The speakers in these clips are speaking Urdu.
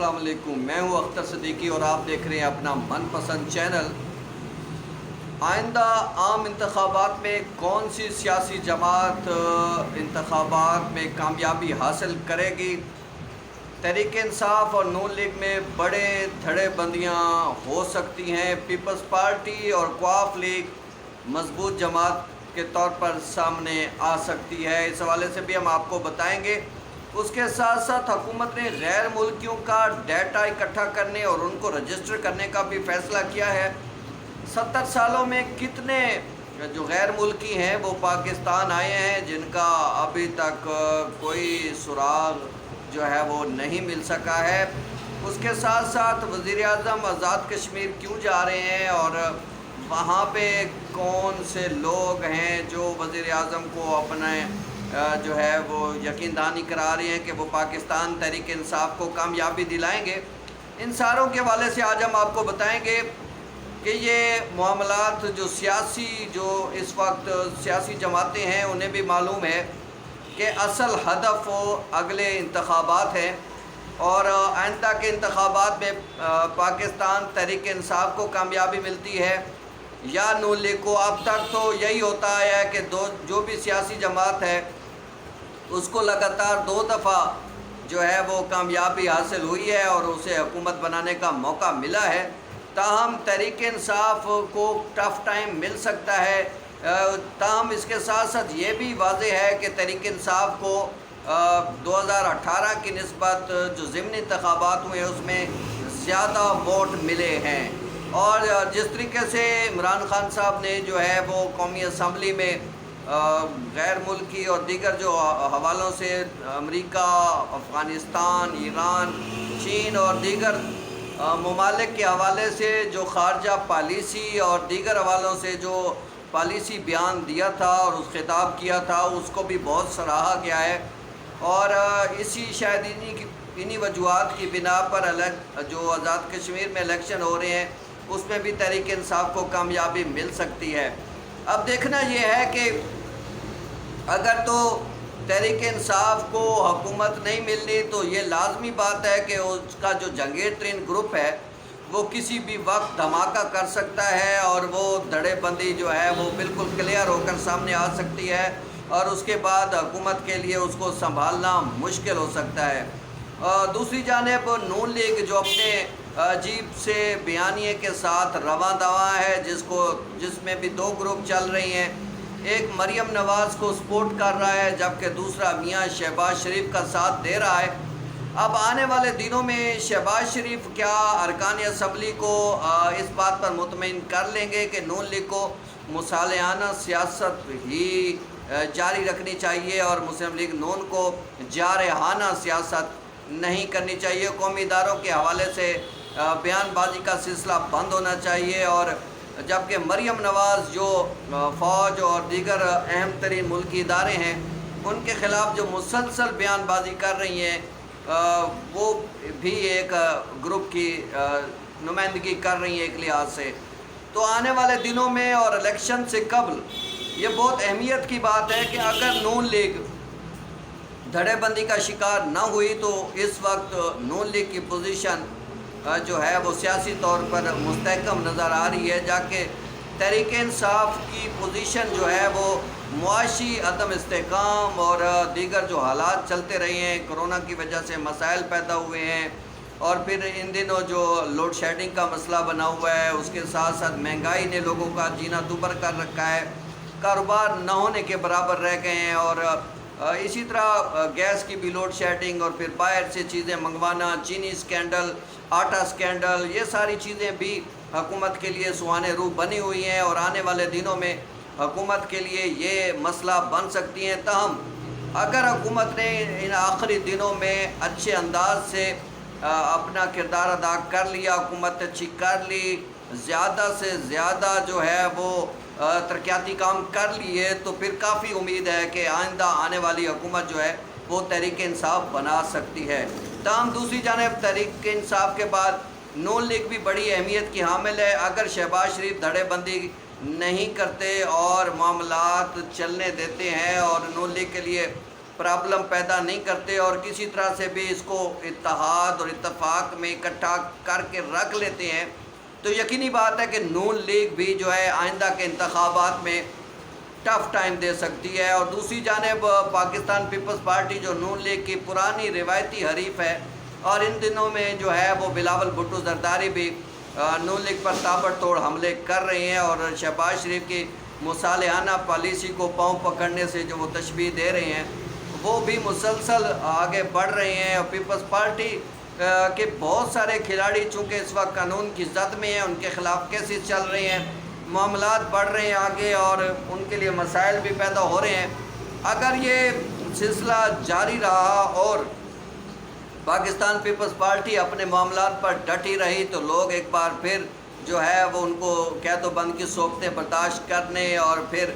السلام علیکم، میں ہوں اختر صدیقی اور آپ دیکھ رہے ہیں اپنا من پسند چینل۔ آئندہ عام انتخابات میں کون سی سیاسی جماعت انتخابات میں کامیابی حاصل کرے گی؟ تحریک انصاف اور نون لیگ میں بڑے دھڑے بندیاں ہو سکتی ہیں۔ پیپلز پارٹی اور کواف لیگ مضبوط جماعت کے طور پر سامنے آ سکتی ہے، اس حوالے سے بھی ہم آپ کو بتائیں گے۔ اس کے ساتھ ساتھ حکومت نے غیر ملکیوں کا ڈیٹا اکٹھا کرنے اور ان کو رجسٹر کرنے کا بھی فیصلہ کیا ہے۔ 70 سالوں میں کتنے جو غیر ملکی ہیں وہ پاکستان آئے ہیں جن کا ابھی تک کوئی سراغ جو ہے وہ نہیں مل سکا ہے۔ اس کے ساتھ ساتھ وزیر اعظم آزاد کشمیر کیوں جا رہے ہیں اور وہاں پہ کون سے لوگ ہیں جو وزیر اعظم کو اپنے جو ہے وہ یقین دہانی کرا رہے ہیں کہ وہ پاکستان تحریک انصاف کو کامیابی دلائیں گے۔ ان ساروں کے حوالے سے آج ہم آپ کو بتائیں گے کہ یہ معاملات جو اس وقت سیاسی جماعتیں ہیں انہیں بھی معلوم ہے کہ اصل ہدف اگلے انتخابات ہیں، اور آئندہ کے انتخابات میں پاکستان تحریک انصاف کو کامیابی ملتی ہے یا نون لیگ کو۔ اب تک تو یہی ہوتا ہے کہ جو بھی سیاسی جماعت ہے اس کو لگاتار 2 دفعہ جو ہے وہ کامیابی حاصل ہوئی ہے اور اسے حکومت بنانے کا موقع ملا ہے۔ تاہم تحریک انصاف کو ٹف ٹائم مل سکتا ہے۔ تاہم اس کے ساتھ ساتھ یہ بھی واضح ہے کہ تحریک انصاف کو 2018 کی نسبت جو ضمنی انتخابات ہوئے اس میں زیادہ ووٹ ملے ہیں، اور جس طریقے سے عمران خان صاحب نے جو ہے وہ قومی اسمبلی میں غیر ملکی اور دیگر جو حوالوں سے امریکہ، افغانستان، ایران، چین اور دیگر ممالک کے حوالے سے جو خارجہ پالیسی اور دیگر حوالوں سے جو پالیسی بیان دیا تھا اور اس خطاب کیا تھا اس کو بھی بہت سراہا گیا ہے، اور اسی شاید انہی وجوہات کی بنا پر جو آزاد کشمیر میں الیکشن ہو رہے ہیں اس میں بھی تحریک انصاف کو کامیابی مل سکتی ہے۔ اب دیکھنا یہ ہے کہ اگر تو تحریک انصاف کو حکومت نہیں ملنی تو یہ لازمی بات ہے کہ اس کا جو جنگیر ترین گروپ ہے وہ کسی بھی وقت دھماکہ کر سکتا ہے اور وہ دھڑے بندی جو ہے وہ بالکل کلیئر ہو کر سامنے آ سکتی ہے، اور اس کے بعد حکومت کے لیے اس کو سنبھالنا مشکل ہو سکتا ہے۔ دوسری جانب نون لیگ جو اپنے عجیب سے بیانیے کے ساتھ رواں دواں ہے، جس میں بھی 2 گروپ چل رہی ہیں، ایک مریم نواز کو سپورٹ کر رہا ہے جبکہ دوسرا میاں شہباز شریف کا ساتھ دے رہا ہے۔ اب آنے والے دنوں میں شہباز شریف کیا ارکان اسمبلی کو اس بات پر مطمئن کر لیں گے کہ نون لیگ کو مصالحانہ سیاست ہی جاری رکھنی چاہیے اور مسلم لیگ نون کو جارحانہ سیاست نہیں کرنی چاہیے، قومی اداروں کے حوالے سے بیان بازی کا سلسلہ بند ہونا چاہیے، اور جبکہ مریم نواز جو فوج اور دیگر اہم ترین ملکی ادارے ہیں ان کے خلاف جو مسلسل بیان بازی کر رہی ہیں وہ بھی ایک گروپ کی نمائندگی کر رہی ہیں ایک لحاظ سے۔ تو آنے والے دنوں میں اور الیکشن سے قبل یہ بہت اہمیت کی بات ہے کہ اگر نون لیگ دھڑے بندی کا شکار نہ ہوئی تو اس وقت نون لیگ کی پوزیشن جو ہے وہ سیاسی طور پر مستحکم نظر آ رہی ہے، جبکہ تحریک انصاف کی پوزیشن جو ہے وہ معاشی عدم استحکام اور دیگر جو حالات چلتے رہے ہیں، کرونا کی وجہ سے مسائل پیدا ہوئے ہیں، اور پھر ان دنوں جو لوڈ شیڈنگ کا مسئلہ بنا ہوا ہے، اس کے ساتھ ساتھ مہنگائی نے لوگوں کا جینا دوبر کر رکھا ہے، کاروبار نہ ہونے کے برابر رہ گئے ہیں، اور اسی طرح گیس کی بھی لوڈ شیڈنگ اور پھر باہر سے چیزیں منگوانا، چینی سکینڈل، آٹا سکینڈل، یہ ساری چیزیں بھی حکومت کے لیے سوانح روح بنی ہوئی ہیں اور آنے والے دنوں میں حکومت کے لیے یہ مسئلہ بن سکتی ہیں۔ تاہم اگر حکومت نے ان آخری دنوں میں اچھے انداز سے اپنا کردار ادا کر لیا، حکومت اچھی کر لی، زیادہ سے زیادہ جو ہے وہ ترقیاتی کام کر لیے، تو پھر کافی امید ہے کہ آئندہ آنے والی حکومت جو ہے وہ تحریک انصاف بنا سکتی ہے۔ تاہم دوسری جانب تحریک انصاف کے بعد نون لیگ بھی بڑی اہمیت کی حامل ہے۔ اگر شہباز شریف دھڑے بندی نہیں کرتے اور معاملات چلنے دیتے ہیں اور نون لیگ کے لیے پرابلم پیدا نہیں کرتے اور کسی طرح سے بھی اس کو اتحاد اور اتفاق میں اکٹھا کر کے رکھ لیتے ہیں، تو یقینی بات ہے کہ نون لیگ بھی جو ہے آئندہ کے انتخابات میں ٹف ٹائم دے سکتی ہے۔ اور دوسری جانب پاکستان پیپلز پارٹی جو نون لیگ کی پرانی روایتی حریف ہے، اور ان دنوں میں جو ہے وہ بلاول بھٹو زرداری بھی نون لیگ پر تابڑ توڑ حملے کر رہے ہیں، اور شہباز شریف کی مصالحانہ پالیسی کو پاؤں پکڑنے سے جو وہ تشبیہ دے رہے ہیں، وہ بھی مسلسل آگے بڑھ رہے ہیں۔ اور پیپلز پارٹی کے بہت سارے کھلاڑی چونکہ اس وقت قانون کی زد میں ہیں، ان کے خلاف کیسز چل رہے ہیں، معاملات بڑھ رہے ہیں آگے، اور ان کے لیے مسائل بھی پیدا ہو رہے ہیں۔ اگر یہ سلسلہ جاری رہا اور پاکستان پیپلز پارٹی اپنے معاملات پر ڈٹی رہی، تو لوگ ایک بار پھر جو ہے وہ ان کو قید و بند کی صورتیں برداشت کرنے اور پھر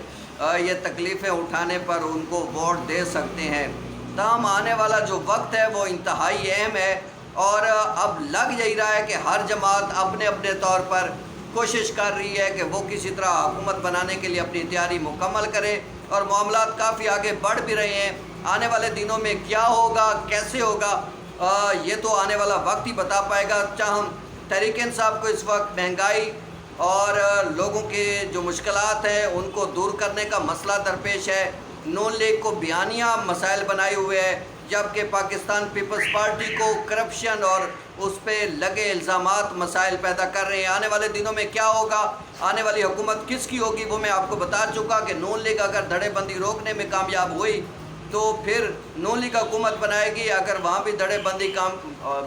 یہ تکلیفیں اٹھانے پر ان کو ووٹ دے سکتے ہیں۔ تاہم آنے والا جو وقت ہے وہ انتہائی اہم ہے، اور اب لگ یہی رہا ہے کہ ہر جماعت اپنے اپنے طور پر کوشش کر رہی ہے کہ وہ کسی طرح حکومت بنانے کے لیے اپنی تیاری مکمل کرے، اور معاملات کافی آگے بڑھ بھی رہے ہیں۔ آنے والے دنوں میں کیا ہوگا، کیسے ہوگا، یہ تو آنے والا وقت ہی بتا پائے گا۔ تاہم تحریک انصاف کو اس وقت مہنگائی اور لوگوں کے جو مشکلات ہیں ان کو دور کرنے کا مسئلہ درپیش ہے۔ نون لیگ کو بیانیہ مسائل بنائے ہوئے ہے، جبکہ پاکستان پیپلز پارٹی کو کرپشن اور اس پہ لگے الزامات مسائل پیدا کر رہے ہیں۔ آنے والے دنوں میں کیا ہوگا، آنے والی حکومت کس کی ہوگی، وہ میں آپ کو بتا چکا کہ نون لیگ اگر دھڑے بندی روکنے میں کامیاب ہوئی تو پھر نون لیگ حکومت بنائے گی، اگر وہاں بھی دھڑے بندی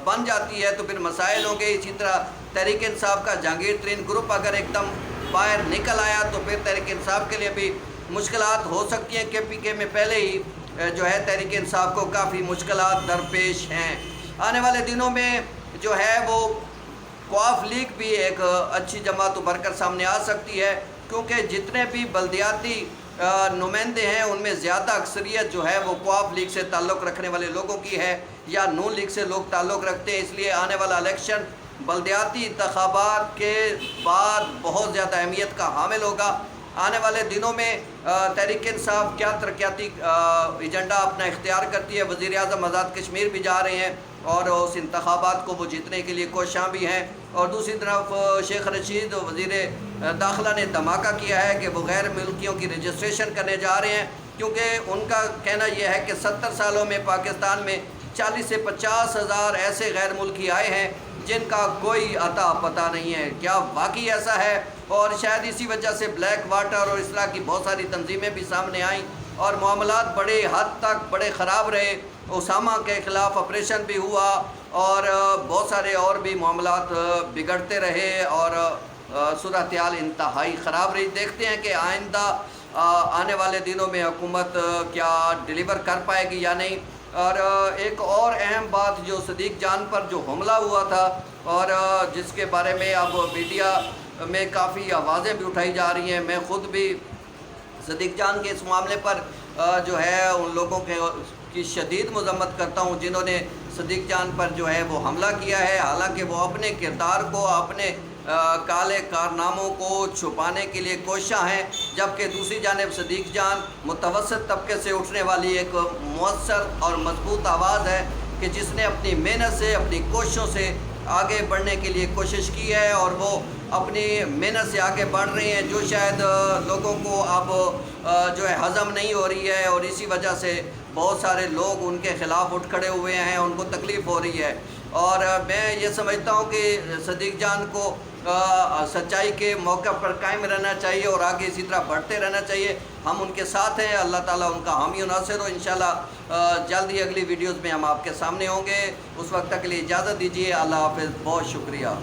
بن جاتی ہے تو پھر مسائل ہوں گے۔ اسی طرح تحریک انصاف کا جہانگیر ترین گروپ اگر ایک دم باہر نکل آیا تو پھر تحریک انصاف کے لیے بھی مشکلات ہو سکتی ہیں۔ کے پی کے میں پہلے ہی جو ہے تحریک انصاف کو کافی مشکلات درپیش ہیں۔ آنے والے دنوں میں جو ہے وہ قواف لیگ بھی ایک اچھی جماعت ابھر کر سامنے آ سکتی ہے، کیونکہ جتنے بھی بلدیاتی نمائندے ہیں ان میں زیادہ اکثریت جو ہے وہ قواف لیگ سے تعلق رکھنے والے لوگوں کی ہے، یا نون لیگ سے لوگ تعلق رکھتے ہیں۔ اس لیے آنے والا الیکشن بلدیاتی انتخابات کے بعد بہت زیادہ اہمیت کا حامل ہوگا۔ آنے والے دنوں میں تحریک انصاف کیا ترقیاتی ایجنڈا اپنا اختیار کرتی ہے۔ وزیر اعظم آزاد کشمیر بھی جا رہے ہیں اور اس انتخابات کو وہ جیتنے کے لیے کوشاں بھی ہیں، اور دوسری طرف شیخ رشید وزیر داخلہ نے دھماکہ کیا ہے کہ وہ غیر ملکیوں کی رجسٹریشن کرنے جا رہے ہیں، کیونکہ ان کا کہنا یہ ہے کہ 70 سالوں میں پاکستان میں 40 سے 50 ہزار ایسے غیر ملکی آئے ہیں جن کا کوئی عطا پتہ نہیں ہے۔ کیا واقعی ایسا ہے؟ اور شاید اسی وجہ سے بلیک واٹر اور اس طرح کی بہت ساری تنظیمیں بھی سامنے آئیں اور معاملات بڑے حد تک بڑے خراب رہے۔ اسامہ کے خلاف آپریشن بھی ہوا اور بہت سارے اور بھی معاملات بگڑتے رہے، اور صورتحال انتہائی خراب رہی۔ دیکھتے ہیں کہ آئندہ آنے والے دنوں میں حکومت کیا ڈیلیور کر پائے گی یا نہیں۔ اور ایک اور اہم بات جو صدیق جان پر جو حملہ ہوا تھا اور جس کے بارے میں اب میڈیا میں کافی آوازیں بھی اٹھائی جا رہی ہیں، میں خود بھی صدیق جان کے اس معاملے پر جو ہے ان لوگوں کی شدید مذمت کرتا ہوں جنہوں نے صدیق جان پر جو ہے وہ حملہ کیا ہے، حالانکہ وہ اپنے کردار کو، اپنے کالے کارناموں کو چھپانے کے لیے کوشاں ہیں، جبکہ دوسری جانب صدیق جان متوسط طبقے سے اٹھنے والی ایک مؤثر اور مضبوط آواز ہے کہ جس نے اپنی محنت سے، اپنی کوششوں سے آگے بڑھنے کے لیے کوشش کی ہے، اور وہ اپنی محنت سے آگے بڑھ رہے ہیں جو شاید لوگوں کو اب جو ہے ہضم نہیں ہو رہی ہے، اور اسی وجہ سے بہت سارے لوگ ان کے خلاف اٹھ کھڑے ہوئے ہیں، ان کو تکلیف ہو رہی ہے۔ اور میں یہ سمجھتا ہوں کہ صدیق جان کو سچائی کے موقع پر قائم رہنا چاہیے اور آگے اسی طرح بڑھتے رہنا چاہیے۔ ہم ان کے ساتھ ہیں، اللہ تعالیٰ ان کا حامی و ناصر ہو۔ انشاءاللہ جلد ہی اگلی ویڈیوز میں ہم آپ کے سامنے ہوں گے۔ اس وقت تک کے لیے اجازت دیجیے، اللہ حافظ، بہت شکریہ۔